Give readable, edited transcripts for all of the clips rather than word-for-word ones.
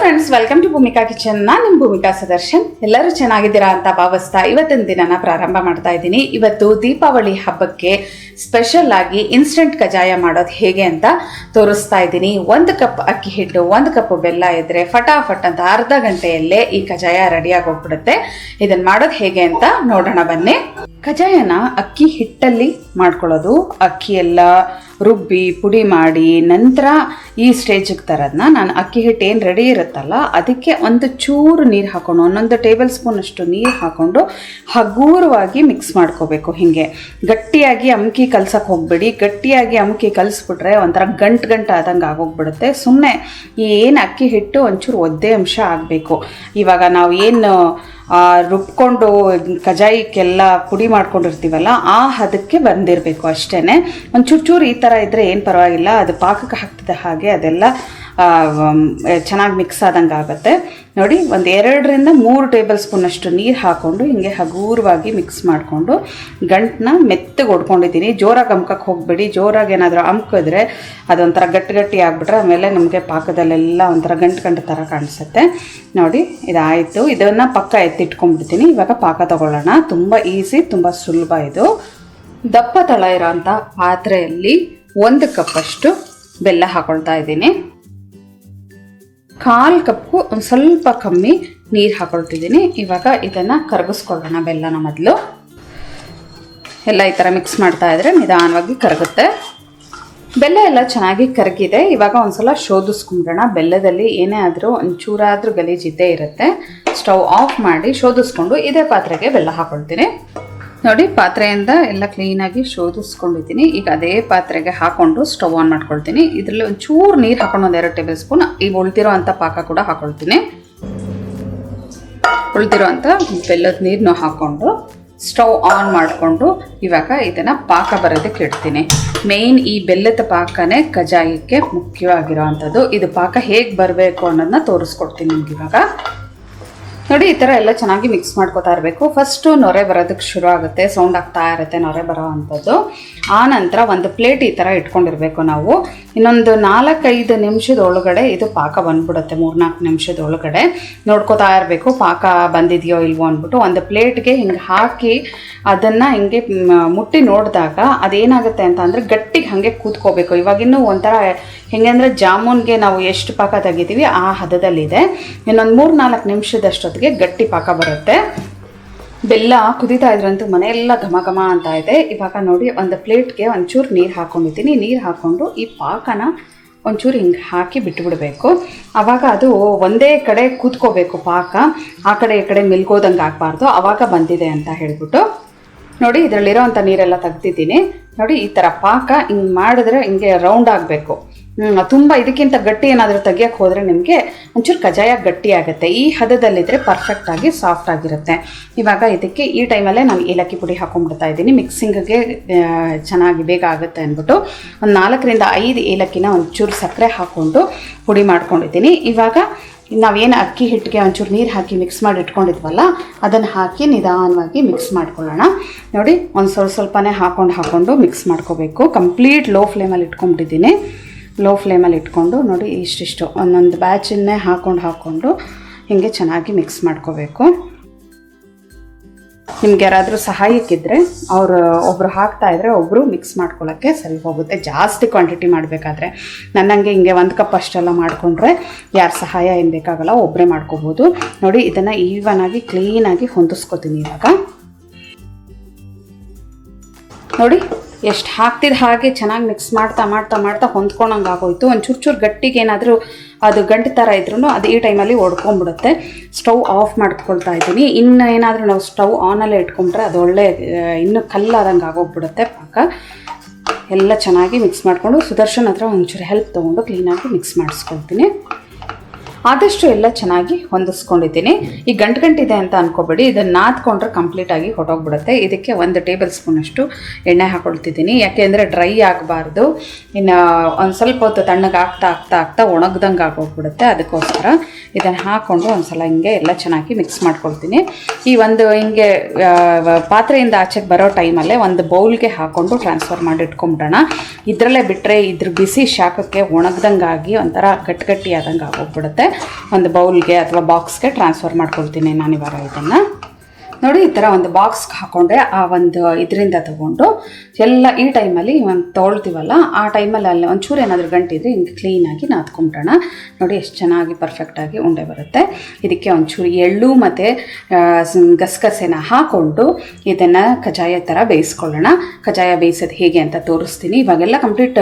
Friends, welcome to Bhumika kitchen. ನಾನು ನಿಮ್ಮ ಭೂಮಿಕಾ ಸುದರ್ಶನ್. ಎಲ್ಲರೂ ಚೆನ್ನಾಗಿದ್ದೀರಾ ಅಂತ ಭಾವಿಸ್ತಾ ಇವತ್ತಿನ ದಿನನ ಪ್ರಾರಂಭ ಮಾಡ್ತಾ ಇದ್ದೀನಿ. ಇವತ್ತು ದೀಪಾವಳಿ ಹಬ್ಬಕ್ಕೆ ಸ್ಪೆಷಲ್ ಆಗಿ ಇನ್ಸ್ಟೆಂಟ್ ಕಜಾಯ ಮಾಡೋದು ಹೇಗೆ ಅಂತ ತೋರಿಸ್ತಾ ಇದ್ದೀನಿ. 1 ಕಪ್ ಅಕ್ಕಿ ಹಿಟ್ಟು, 1 ಕಪ್ ಬೆಲ್ಲ ಇದ್ರೆ ಫಟಾಫಟ್ ಅಂತ ಅರ್ಧ ಗಂಟೆಯಲ್ಲೇ ಈ ಕಜಾಯ ರೆಡಿಯಾಗಿ ಹೋಗ್ಬಿಡುತ್ತೆ. ಇದನ್ನ ಮಾಡೋದು ಹೇಗೆ ಅಂತ ನೋಡೋಣ ಬನ್ನಿ. ಕಜಾಯನ ಅಕ್ಕಿ ಹಿಟ್ಟಲ್ಲಿ ಮಾಡ್ಕೊಳ್ಳೋದು. ಅಕ್ಕಿ ಎಲ್ಲ ರುಬ್ಬಿ ಪುಡಿ ಮಾಡಿ ನಂತರ ಈ ಸ್ಟೇಜಿಗೆ ತರೋದನ್ನ ನಾನು ಅಕ್ಕಿ ಹಿಟ್ಟು ಏನು ರೆಡಿ ಇರುತ್ತಲ್ಲ ಅದಕ್ಕೆ ಒಂದು ಚೂರು ನೀರು ಹಾಕೊಂಡು 1 ಟೇಬಲ್ ಸ್ಪೂನ್ ಅಷ್ಟು ನೀರು ಹಾಕೊಂಡು ಹಗುರವಾಗಿ ಮಿಕ್ಸ್ ಮಾಡ್ಕೋಬೇಕು. ಹೀಗೆ ಗಟ್ಟಿಯಾಗಿ ಅಮಕಿ ಕಲ್ಸಕ್ಕೆ ಹೋಗ್ಬೇಡಿ. ಗಟ್ಟಿಯಾಗಿ ಅಮಕಿ ಕಲಿಸ್ಬಿಟ್ರೆ ಒಂಥರ ಗಂಟು ಆದಂಗೆ ಆಗೋಗ್ಬಿಡುತ್ತೆ. ಸುಮ್ಮನೆ ಈ ಏನು ಅಕ್ಕಿ ಹಿಟ್ಟು ಒಂಚೂರು ಒದ್ದೆ ಅಂಶ ಆಗಬೇಕು. ಇವಾಗ ನಾವು ಏನು ರುಬ್ಕೊಂಡು ಕಜಾಯಕ್ಕೆಲ್ಲ ಪುಡಿ ಮಾಡ್ಕೊಂಡಿರ್ತೀವಲ್ಲ ಆ ಹದಕ್ಕೆ ಬಂದಿರಬೇಕು ಅಷ್ಟೇ. ಒಂದು ಚೂರು ಈ ಥರ ಇದ್ದರೆ ಏನು ಪರವಾಗಿಲ್ಲ. ಅದು ಪಾಕಕ್ಕೆ ಹಾಕ್ತಿದ್ದ ಹಾಗೆ ಅದೆಲ್ಲ ಚೆನ್ನಾಗಿ ಮಿಕ್ಸ್ ಆದಂಗೆ ಆಗುತ್ತೆ. ನೋಡಿ, 2-3 ಟೇಬಲ್ ಸ್ಪೂನ್ ಅಷ್ಟು ನೀರು ಹಾಕ್ಕೊಂಡು ಹಿಂಗೆ ಹಗೂರವಾಗಿ ಮಿಕ್ಸ್ ಮಾಡಿಕೊಂಡು ಗಂಟನ್ನ ಮೆತ್ತಗೆ ಹೊಡ್ಕೊಂಡಿದ್ದೀನಿ. ಜೋರಾಗಿ ಅಮ್ಕಕ್ಕೆ ಹೋಗಬೇಡಿ. ಜೋರಾಗಿ ಏನಾದರೂ ಅಮ್ಕಿದ್ರೆ ಅದೊಂಥರ ಗಟ್ಟಿ ಆಗಿಬಿಟ್ರೆ ಆಮೇಲೆ ನಮಗೆ ಪಾಕದಲ್ಲೆಲ್ಲ ಒಂಥರ ಗಂಟು ಥರ ಕಾಣಿಸುತ್ತೆ. ನೋಡಿ, ಇದಾಯಿತು. ಇದನ್ನು ಪಕ್ಕ ಎತ್ತಿಟ್ಕೊಂಡ್ಬಿಡ್ತೀನಿ. ಇವಾಗ ಪಾಕ ತಗೊಳ್ಳೋಣ. ತುಂಬ ಈಸಿ, ತುಂಬ ಸುಲಭ ಇದು. ದಪ್ಪ ತಳ ಇರೋಂಥ ಪಾತ್ರೆಯಲ್ಲಿ 1 ಕಪ್ ಅಷ್ಟು ಬೆಲ್ಲ ಹಾಕೊಳ್ತಾ ಇದ್ದೀನಿ. 1/4 ಕಪ್ಪು ಒಂದು ಸ್ವಲ್ಪ ಕಮ್ಮಿ ನೀರು ಹಾಕೊಳ್ತಿದ್ದೀನಿ. ಇವಾಗ ಇದನ್ನು ಕರಗಿಸ್ಕೊಳ್ಳೋಣ. ಬೆಲ್ಲನ ಮೊದಲು ಎಲ್ಲ ಈ ಥರ ಮಿಕ್ಸ್ ಮಾಡ್ತಾ ಇದ್ರೆ ನಿಧಾನವಾಗಿ ಕರಗುತ್ತೆ. ಬೆಲ್ಲ ಎಲ್ಲ ಚೆನ್ನಾಗಿ ಕರಗಿದೆ. ಇವಾಗ ಒಂದ್ಸಲ ಶೋಧಿಸ್ಕೊಂಡ್ಬಿಡೋಣ. ಬೆಲ್ಲದಲ್ಲಿ ಏನೇ ಆದರೂ ಒಂಚೂರಾದರೂ ಗಲೀಜಿದ್ದೇ ಇರುತ್ತೆ. ಸ್ಟವ್ ಆಫ್ ಮಾಡಿ ಶೋಧಿಸ್ಕೊಂಡು ಇದೇ ಪಾತ್ರೆಗೆ ಬೆಲ್ಲ ಹಾಕೊಳ್ತೀನಿ. ನೋಡಿ, ಪಾತ್ರೆಯಿಂದ ಎಲ್ಲ ಕ್ಲೀನಾಗಿ ಶೋಧಿಸ್ಕೊಂಡಿದ್ದೀನಿ. ಈಗ ಅದೇ ಪಾತ್ರೆಗೆ ಹಾಕ್ಕೊಂಡು ಸ್ಟವ್ ಆನ್ ಮಾಡ್ಕೊಳ್ತೀನಿ. ಇದರಲ್ಲಿ ಒಂಚೂರು ನೀರು ಹಾಕೊಂಡು 1-2 ಟೇಬಲ್ ಸ್ಪೂನ್ ಈಗ ಉಳ್ದಿರೋ ಅಂಥ ಪಾಕ ಕೂಡ ಹಾಕೊಳ್ತೀನಿ. ಉಳ್ದಿರೋ ಅಂಥ ಬೆಲ್ಲದ ನೀರನ್ನು ಹಾಕ್ಕೊಂಡು ಸ್ಟವ್ ಆನ್ ಮಾಡಿಕೊಂಡು ಇವಾಗ ಇದನ್ನು ಪಾಕ ಬರೋದಕ್ಕೆ ಇಡ್ತೀನಿ. ಮೇಯ್ನ್ ಈ ಬೆಲ್ಲದ ಪಾಕನೇ ಕಜಾಯಕ್ಕೆ ಮುಖ್ಯವಾಗಿರೋ ಅಂಥದ್ದು. ಇದು ಪಾಕ ಹೇಗೆ ಬರಬೇಕು ಅನ್ನೋದನ್ನ ತೋರಿಸ್ಕೊಡ್ತೀನಿ ನಿಮ್ಗೆ. ಇವಾಗ ನೋಡಿ, ಈ ಥರ ಎಲ್ಲ ಚೆನ್ನಾಗಿ ಮಿಕ್ಸ್ ಮಾಡ್ಕೊತಾ ಇರಬೇಕು. ಫಸ್ಟು ನೊರೆ ಬರೋದಕ್ಕೆ ಶುರು ಆಗುತ್ತೆ, ಸೌಂಡ್ ಆಗ್ತಾ ಇರುತ್ತೆ ನೊರೆ ಬರೋ ಅಂಥದ್ದು. ಆ ನಂತರ ಒಂದು ಪ್ಲೇಟ್ ಈ ಥರ ಇಟ್ಕೊಂಡಿರಬೇಕು ನಾವು. ಇನ್ನೊಂದು 4-5 ನಿಮಿಷದೊಳಗಡೆ ಇದು ಪಾಕ ಬಂದ್ಬಿಡುತ್ತೆ. 3-4 ನಿಮಿಷದೊಳಗಡೆ ನೋಡ್ಕೋತಾ ಇರಬೇಕು ಪಾಕ ಬಂದಿದೆಯೋ ಇಲ್ವೋ ಅಂದ್ಬಿಟ್ಟು. ಒಂದು ಪ್ಲೇಟ್ಗೆ ಹಿಂಗೆ ಹಾಕಿ ಅದನ್ನು ಹಿಂಗೆ ಮುಟ್ಟಿ ನೋಡಿದಾಗ ಅದೇನಾಗುತ್ತೆ ಅಂತ ಅಂದರೆ ಗಟ್ಟಿಗೆ ಹಾಗೆ ಕೂತ್ಕೋಬೇಕು. ಇವಾಗಿನ್ನೂ ಒಂಥರ ಹೆಂಗೆ ಅಂದರೆ ಜಾಮೂನ್ಗೆ ನಾವು ಎಷ್ಟು ಪಾಕ ತೆಗಿತೀವಿ ಆ ಹದದಲ್ಲಿದೆ. ಇನ್ನೊಂದು 3-4 ನಿಮಿಷದಷ್ಟೊತ್ತಿಗೆ ಗಟ್ಟಿ ಪಾಕ ಬರುತ್ತೆ. ಬೆಲ್ಲ ಕುದೀತಾ ಇದ್ರಂತೂ ಮನೆಯೆಲ್ಲ ಘಮ ಅಂತ ಇದೆ. ಇವಾಗ ನೋಡಿ, ಒಂದು ಪ್ಲೇಟ್ಗೆ ಒಂಚೂರು ನೀರು ಹಾಕ್ಕೊಂಡಿದ್ದೀನಿ. ನೀರು ಹಾಕ್ಕೊಂಡು ಈ ಪಾಕನ ಒಂಚೂರು ಹಿಂಗೆ ಹಾಕಿ ಬಿಟ್ಟುಬಿಡಬೇಕು. ಆವಾಗ ಅದು ಒಂದೇ ಕಡೆ ಕೂತ್ಕೋಬೇಕು ಪಾಕ. ಆ ಕಡೆ ಈ ಕಡೆ ಮಿಲ್ಗೋದಂಗೆ ಆಗಬಾರ್ದು. ಆವಾಗ ಬಂದಿದೆ ಅಂತ ಹೇಳ್ಬಿಟ್ಟು ನೋಡಿ, ಇದರಲ್ಲಿರೋ ಅಂಥ ನೀರೆಲ್ಲ ತೆಗ್ದಿದ್ದೀನಿ. ನೋಡಿ, ಈ ಥರ ಪಾಕ ಹಿಂಗೆ ಮಾಡಿದ್ರೆ ಹಿಂಗೆ ರೌಂಡ್ ಆಗಬೇಕು. ತುಂಬ ಇದಕ್ಕಿಂತ ಗಟ್ಟಿ ಏನಾದರೂ ತೆಗಿಯೋಕ್ಕೆ ಹೋದರೆ ನಿಮಗೆ ಒಂಚೂರು ಕಜಾಯ ಗಟ್ಟಿ ಆಗುತ್ತೆ. ಈ ಹದದಲ್ಲಿದ್ದರೆ ಪರ್ಫೆಕ್ಟಾಗಿ ಸಾಫ್ಟ್ ಆಗಿರುತ್ತೆ. ಇವಾಗ ಇದಕ್ಕೆ ಈ ಟೈಮಲ್ಲೇ ನಾನು ಏಲಕ್ಕಿ ಪುಡಿ ಹಾಕೊಂಡ್ಬಿಡ್ತಾ ಇದ್ದೀನಿ. ಮಿಕ್ಸಿಂಗ್ಗೆ ಚೆನ್ನಾಗಿ ಬೇಗ ಆಗುತ್ತೆ ಅಂದ್ಬಿಟ್ಟು ಒಂದು 4-5 ಏಲಕ್ಕಿನ ಒಂಚೂರು ಸಕ್ಕರೆ ಹಾಕ್ಕೊಂಡು ಪುಡಿ ಮಾಡ್ಕೊಂಡಿದ್ದೀನಿ. ಇವಾಗ ನಾವೇನು ಅಕ್ಕಿ ಹಿಟ್ಟಿಗೆ ಒಂಚೂರು ನೀರು ಹಾಕಿ ಮಿಕ್ಸ್ ಮಾಡಿ ಇಟ್ಕೊಂಡಿದ್ವಲ್ಲ ಅದನ್ನು ಹಾಕಿ ನಿಧಾನವಾಗಿ ಮಿಕ್ಸ್ ಮಾಡ್ಕೊಳ್ಳೋಣ. ನೋಡಿ, ಒಂದು ಸ್ವಲ್ಪನೇ ಹಾಕ್ಕೊಂಡು ಮಿಕ್ಸ್ ಮಾಡ್ಕೋಬೇಕು. ಕಂಪ್ಲೀಟ್ ಲೋ ಫ್ಲೇಮಲ್ಲಿ ಇಟ್ಕೊಂಡ್ಬಿಟ್ಟಿದ್ದೀನಿ. ಲೋ ಫ್ಲೇಮಲ್ಲಿ ಇಟ್ಕೊಂಡು ನೋಡಿ, ಇಷ್ಟಿಷ್ಟು ಒಂದೊಂದು ಬ್ಯಾಚನ್ನೇ ಹಾಕ್ಕೊಂಡು ಹೀಗೆ ಚೆನ್ನಾಗಿ ಮಿಕ್ಸ್ ಮಾಡ್ಕೋಬೇಕು. ನಿಮ್ಗೆ ಯಾರಾದರೂ ಸಹಾಯಕ್ಕಿದ್ರೆ ಒಬ್ಬರು ಹಾಕ್ತಾಯಿದ್ರೆ ಒಬ್ಬರು ಮಿಕ್ಸ್ ಮಾಡ್ಕೊಳ್ಳೋಕ್ಕೆ ಸರಿ ಹೋಗುತ್ತೆ. ಜಾಸ್ತಿ ಕ್ವಾಂಟಿಟಿ ಮಾಡಬೇಕಾದ್ರೆ ನನ್ನಂಗೆ ಹಿಂಗೆ 1 ಕಪ್ ಅಷ್ಟೆಲ್ಲ ಮಾಡಿಕೊಂಡ್ರೆ ಯಾರ ಸಹಾಯ ಏನು ಬೇಕಾಗಲ್ಲ, ಒಬ್ಬರೇ ಮಾಡ್ಕೋಬೋದು. ನೋಡಿ, ಇದನ್ನು ಈವನಾಗಿ ಕ್ಲೀನಾಗಿ ಹೊಂದಿಸ್ಕೊತೀನಿ. ಇವಾಗ ನೋಡಿ, ಎಷ್ಟು ಹಾಕ್ತಿದ್ದು ಹಾಗೆ ಚೆನ್ನಾಗಿ ಮಿಕ್ಸ್ ಮಾಡ್ತಾ ಹೊಂದ್ಕೊಂಡಂಗೆ ಆಗೋಯ್ತು. ಒಂದು ಚೂರು ಗಟ್ಟಿಗೆ ಏನಾದರೂ ಅದು ಗಂಟು ಥರ ಇದ್ರೂ ಅದು ಈ ಟೈಮಲ್ಲಿ ಒಡ್ಕೊಂಡ್ಬಿಡುತ್ತೆ. ಸ್ಟವ್ ಆಫ್ ಮಾಡ್ಕೊಳ್ತಾ ಇದ್ದೀನಿ. ಇನ್ನು ಏನಾದರೂ ನಾವು ಸ್ಟವ್ ಆನಲ್ಲೇ ಇಟ್ಕೊಂಡ್ರೆ ಅದು ಒಳ್ಳೆ ಇನ್ನೂ ಕಲ್ಲಾದಂಗೆ ಆಗೋಗ್ಬಿಡುತ್ತೆ ಪಾಕ. ಎಲ್ಲ ಚೆನ್ನಾಗಿ ಮಿಕ್ಸ್ ಮಾಡಿಕೊಂಡು ಸುದರ್ಶನ್ ಹತ್ರ ಒಂಚೂರು ಹೆಲ್ಪ್ ತೊಗೊಂಡು ಕ್ಲೀನಾಗಿ ಮಿಕ್ಸ್ ಮಾಡಿಸ್ಕೊಳ್ತೀನಿ. ಆದಷ್ಟು ಎಲ್ಲ ಚೆನ್ನಾಗಿ ಹೊಂದಿಸ್ಕೊಂಡಿದ್ದೀನಿ. ಈ ಗಂಟಿದೆ ಅಂತ ಅನ್ಕೋಬೇಡಿ. ಇದನ್ನು ನಾದ್ಕೊಂಡ್ರೆ ಕಂಪ್ಲೀಟಾಗಿ ಹೊಟ್ಟೋಗ್ಬಿಡುತ್ತೆ. ಇದಕ್ಕೆ 1 ಟೇಬಲ್ ಸ್ಪೂನ್ ಅಷ್ಟು ಎಣ್ಣೆ ಹಾಕ್ಕೊಳ್ತಿದ್ದೀನಿ. ಯಾಕೆಂದರೆ ಡ್ರೈ ಆಗಬಾರ್ದು. ಇನ್ನು ಒಂದು ಸ್ವಲ್ಪ ಹೊತ್ತು ತಣ್ಣಗೆ ಆಗ್ತಾ ಒಣಗ್ದಂಗೆ ಆಗೋಗ್ಬಿಡುತ್ತೆ. ಅದಕ್ಕೋಸ್ಕರ ಇದನ್ನು ಹಾಕ್ಕೊಂಡು ಒಂದು ಸಲ ಹಿಂಗೆ ಎಲ್ಲ ಚೆನ್ನಾಗಿ ಮಿಕ್ಸ್ ಮಾಡ್ಕೊಳ್ತೀನಿ. ಈ ಒಂದು ಹಿಂಗೆ ಪಾತ್ರೆಯಿಂದ ಆಚೆಗೆ ಬರೋ ಟೈಮಲ್ಲೇ ಒಂದು ಬೌಲ್ಗೆ ಹಾಕ್ಕೊಂಡು ಟ್ರಾನ್ಸ್ಫರ್ ಮಾಡಿ ಇಟ್ಕೊಂಬಿಡೋಣ. ಇದರಲ್ಲೇ ಬಿಟ್ಟರೆ ಇದ್ರ ಬಿಸಿ ಶಾಖಕ್ಕೆ ಒಣಗ್ದಂಗಾಗಿ ಒಂಥರ ಗಟ್ಟಿ ಆದಂಗೆ ಆಗೋಗ್ಬಿಡುತ್ತೆ. ಒಂದು ಬೌಲ್ಗೆ ಅಥವಾ ಬಾಕ್ಸ್ಗೆ ಟ್ರಾನ್ಸ್ಫರ್ ಮಾಡ್ಕೊಳ್ತೀನಿ ನಾನು ಇವಾಗ ಇದನ್ನು. ನೋಡಿ ಈ ಥರ ಒಂದು ಬಾಕ್ಸ್ಗೆ ಹಾಕ್ಕೊಂಡ್ರೆ ಆ ಒಂದು ಇದರಿಂದ ತೊಗೊಂಡು ಎಲ್ಲ ಈ ಟೈಮಲ್ಲಿ ಒಂದು ತೊಳ್ತೀವಲ್ಲ ಆ ಟೈಮಲ್ಲಿ ಅಲ್ಲಿ ಒಂಚೂರು ಏನಾದರೂ ಗಂಟಿದ್ರೆ ಹಿಂಗೆ ಕ್ಲೀನಾಗಿ ನಾದ್ಕೊಂಬಿಡೋಣ. ನೋಡಿ ಎಷ್ಟು ಚೆನ್ನಾಗಿ ಪರ್ಫೆಕ್ಟಾಗಿ ಉಂಡೆ ಬರುತ್ತೆ. ಇದಕ್ಕೆ ಒಂಚೂರು ಎಳ್ಳು ಮತ್ತು ಗಸಗಸೆನ ಹಾಕ್ಕೊಂಡು ಇದನ್ನು ಕಜ್ಜಾಯ ಥರ ಬೇಯಿಸ್ಕೊಳ್ಳೋಣ. ಕಜ್ಜಾಯ ಬೇಯಿಸೋದು ಹೇಗೆ ಅಂತ ತೋರಿಸ್ತೀನಿ. ಇವಾಗೆಲ್ಲ ಕಂಪ್ಲೀಟ್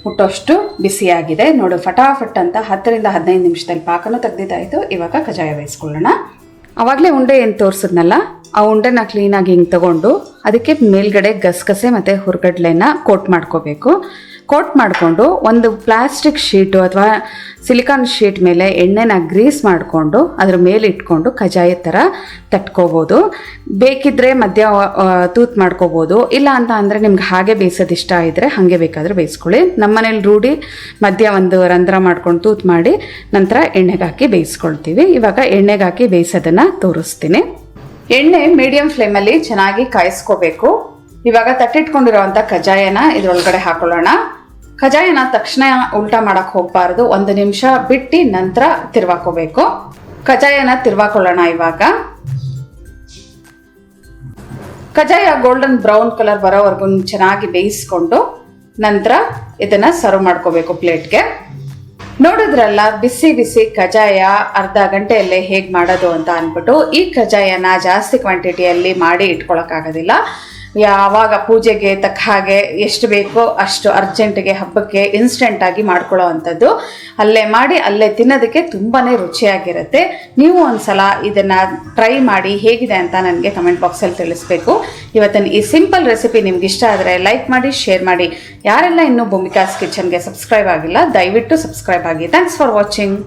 ಮುಟ್ಟೋಷ್ಟು ಬಿಸಿಯಾಗಿದೆ ನೋಡಿ. ಫಟಾಫಟ್ ಅಂತ 10ರಿಂದ 15 ನಿಮಿಷದಲ್ಲಿ ಪಾಕನೂ ತೆಗ್ದಿದ್ದಾಯಿತು. ಇವಾಗ ಕಜ್ಜಾಯ ಬೇಯಿಸ್ಕೊಳ್ಳೋಣ. ಆವಾಗಲೇ ಉಂಡೆ ಏನು ತೋರಿಸಿದ್ನಲ್ಲ ಆ ಉಂಡೆನ ಕ್ಲೀನಾಗಿ ಹಿಂಗೆ ತಗೊಂಡು ಅದಕ್ಕೆ ಮೇಲ್ಗಡೆ ಗಸಗಸೆ ಮತ್ತು ಹುರ್ಗಡ್ಲೆನ ಕೋಟ್ ಮಾಡ್ಕೋಬೇಕು. ಕೋಟ್ ಮಾಡಿಕೊಂಡು ಒಂದು ಪ್ಲಾಸ್ಟಿಕ್ ಶೀಟು ಅಥವಾ ಸಿಲಿಕಾನ್ ಶೀಟ್ ಮೇಲೆ ಎಣ್ಣೆನ ಗ್ರೀಸ್ ಮಾಡಿಕೊಂಡು ಅದ್ರ ಮೇಲೆ ಇಟ್ಕೊಂಡು ಕಜ್ಜಾಯ ಥರ ತಟ್ಕೋಬೋದು. ಬೇಕಿದ್ದರೆ ಮಧ್ಯ ತೂತ್ ಮಾಡ್ಕೋಬೋದು. ಇಲ್ಲ ಅಂತ ಅಂದರೆ ನಿಮ್ಗೆ ಹಾಗೆ ಬೇಯಿಸೋದು ಇಷ್ಟ ಇದ್ದರೆ ಹಾಗೆ ಬೇಕಾದರೆ ಬೇಯಿಸ್ಕೊಳ್ಳಿ. ನಮ್ಮನೇಲಿ ರೂಢಿ ಮಧ್ಯ ಒಂದು ರಂಧ್ರ ಮಾಡ್ಕೊಂಡು ತೂತ್ ಮಾಡಿ ನಂತರ ಎಣ್ಣೆಗೆ ಹಾಕಿ ಬೇಯಿಸ್ಕೊಳ್ತೀವಿ. ಇವಾಗ ಎಣ್ಣೆಗೆ ಹಾಕಿ ಬೇಯಿಸೋದನ್ನು ತೋರಿಸ್ತೀನಿ. ಎಣ್ಣೆ ಮೀಡಿಯಂ ಫ್ಲೇಮಲ್ಲಿ ಚೆನ್ನಾಗಿ ಕಾಯಿಸ್ಕೋಬೇಕು. ಇವಾಗ ತಟ್ಟಿಟ್ಕೊಂಡಿರೋವಂಥ ಕಜ್ಜಾಯನ ಇದ್ರೊಳಗಡೆ ಹಾಕೊಳ್ಳೋಣ. ಕಜ್ಜಾಯನ ತಕ್ಷಣ ಉಲ್ಟಾ ಮಾಡಕ್ಕೆ ಹೋಗಬಾರ್ದು. 1 ನಿಮಿಷ ಬಿಟ್ಟು ನಂತರ ತಿರ್ವಾಕೋಬೇಕು. ಕಜ್ಜಾಯನ ತಿರ್ವಾಕೊಳ್ಳೋಣ. ಇವಾಗ ಕಜ್ಜಾಯ ಗೋಲ್ಡನ್ ಬ್ರೌನ್ ಕಲರ್ ಬರೋವರೆಗೂ ಚೆನ್ನಾಗಿ ಬೇಯಿಸ್ಕೊಂಡು ನಂತರ ಇದನ್ನು ಸರ್ವ್ ಮಾಡ್ಕೋಬೇಕು ಪ್ಲೇಟ್ಗೆ. ನೋಡಿದ್ರಲ್ಲ ಬಿಸಿ ಬಿಸಿ ಕಜ್ಜಾಯ ಅರ್ಧ ಗಂಟೆಯಲ್ಲೇ ಹೇಗೆ ಮಾಡೋದು ಅಂತ ಅಂದ್ಬಿಟ್ಟು. ಈ ಕಜ್ಜಾಯನ ಜಾಸ್ತಿ ಕ್ವಾಂಟಿಟಿಯಲ್ಲಿ ಮಾಡಿ ಇಟ್ಕೊಳಕ್ಕಾಗೋದಿಲ್ಲ. ಯಾವಾಗ ಪೂಜೆಗೆ ತಕ್ಕ ಹಾಗೆ ಎಷ್ಟು ಬೇಕೋ ಅಷ್ಟು ಅರ್ಜೆಂಟಿಗೆ ಹಬ್ಬಕ್ಕೆ ಇನ್ಸ್ಟೆಂಟಾಗಿ ಮಾಡ್ಕೊಳ್ಳೋ ಅಂಥದ್ದು. ಅಲ್ಲೇ ಮಾಡಿ ಅಲ್ಲೇ ತಿನ್ನೋದಕ್ಕೆ ತುಂಬಾ ರುಚಿಯಾಗಿರುತ್ತೆ. ನೀವು ಒಂದ್ಸಲ ಇದನ್ನು ಟ್ರೈ ಮಾಡಿ ಹೇಗಿದೆ ಅಂತ ನನಗೆ ಕಮೆಂಟ್ ಬಾಕ್ಸಲ್ಲಿ ತಿಳಿಸ್ಬೇಕು. ಇವತ್ತಿನ ಈ ಸಿಂಪಲ್ ರೆಸಿಪಿ ನಿಮ್ಗೆ ಇಷ್ಟ ಆದರೆ ಲೈಕ್ ಮಾಡಿ, ಶೇರ್ ಮಾಡಿ. ಯಾರೆಲ್ಲ ಇನ್ನೂ ಭೂಮಿಕಾಸ್ ಕಿಚನ್ಗೆ ಸಬ್ಸ್ಕ್ರೈಬ್ ಆಗಿಲ್ಲ ದಯವಿಟ್ಟು ಸಬ್ಸ್ಕ್ರೈಬ್ ಆಗಿ. Thanks for watching.